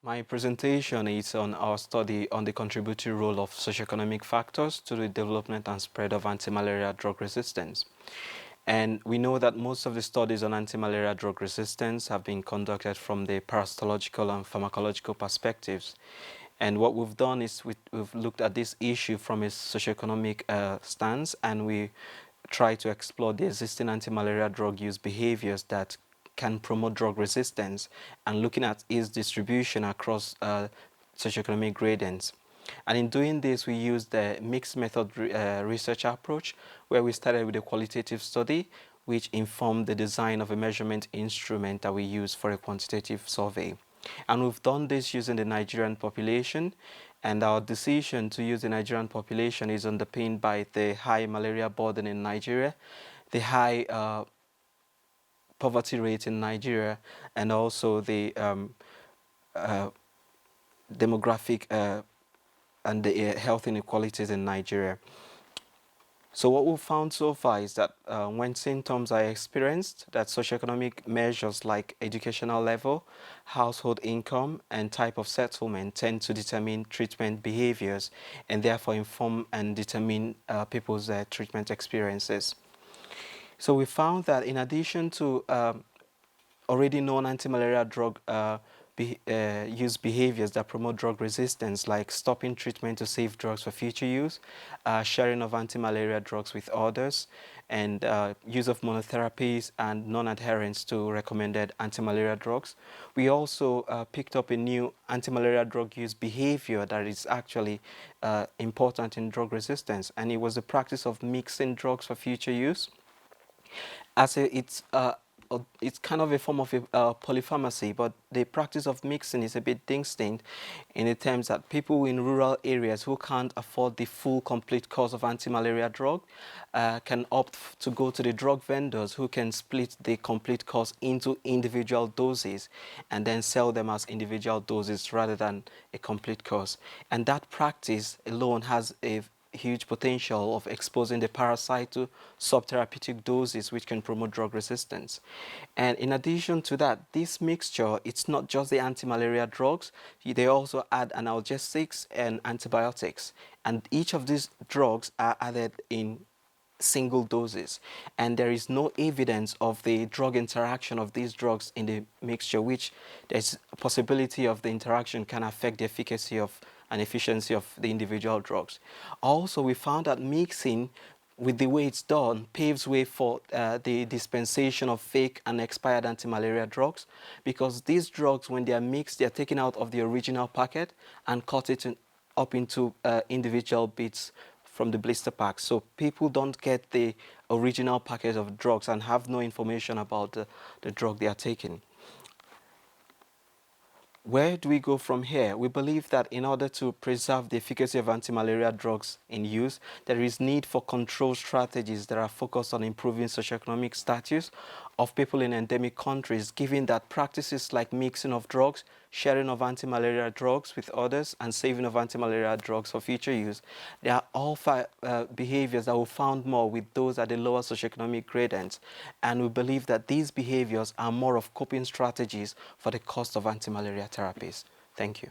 My presentation is on our study on the contributory role of socioeconomic factors to the development and spread of anti-malaria drug resistance. And we know that most of the studies on anti-malaria drug resistance have been conducted from the parasitological and pharmacological perspectives. And what we've done is we've looked at this issue from a socioeconomic stance, and we try to explore the existing anti-malaria drug use behaviors that can promote drug resistance and looking at its distribution across socioeconomic gradients. And in doing this, we used the mixed method research approach, where we started with a qualitative study, which informed the design of a measurement instrument that we use for a quantitative survey. And we've done this using the Nigerian population, and our decision to use the Nigerian population is underpinned by the high malaria burden in Nigeria, the high poverty rate in Nigeria, and also the demographic and the health inequalities in Nigeria. So what we've found so far is that when symptoms are experienced, that socioeconomic measures like educational level, household income, and type of settlement tend to determine treatment behaviors and therefore inform and determine people's treatment experiences. So we found that in addition to already known anti-malaria drug use behaviors that promote drug resistance, like stopping treatment to save drugs for future use, sharing of anti-malaria drugs with others, and use of monotherapies and non-adherence to recommended anti-malaria drugs. We also picked up a new anti-malaria drug use behavior that is actually important in drug resistance, and it was the practice of mixing drugs for future use. It's kind of a form of polypharmacy, but the practice of mixing is a bit distinct in the terms that people in rural areas who can't afford the full complete course of anti-malaria drug can opt to go to the drug vendors who can split the complete course into individual doses and then sell them as individual doses rather than a complete course. And that practice alone has a huge potential of exposing the parasite to subtherapeutic doses which can promote drug resistance. And in addition to that, this mixture, it's not just the anti-malaria drugs, they also add analgesics and antibiotics. And each of these drugs are added in single doses, and there is no evidence of the drug interaction of these drugs in the mixture, which there's a possibility of the interaction can affect the efficacy of and efficiency of the individual drugs. Also, we found that mixing with the way it's done paves way for the dispensation of fake and expired anti-malaria drugs, because these drugs, when they are mixed, they are taken out of the original packet and cut it up into individual bits from the blister pack. So people don't get the original packet of drugs and have no information about the drug they are taking. Where do we go from here? We believe that in order to preserve the efficacy of anti-malaria drugs in use, there is need for control strategies that are focused on improving socioeconomic status of people in endemic countries, given that practices like mixing of drugs, sharing of anti-malaria drugs with others, and saving of anti-malaria drugs for future use, they are all behaviors that we found more with those at the lower socioeconomic gradients. And we believe that these behaviors are more of coping strategies for the cost of anti-malaria therapies. Thank you.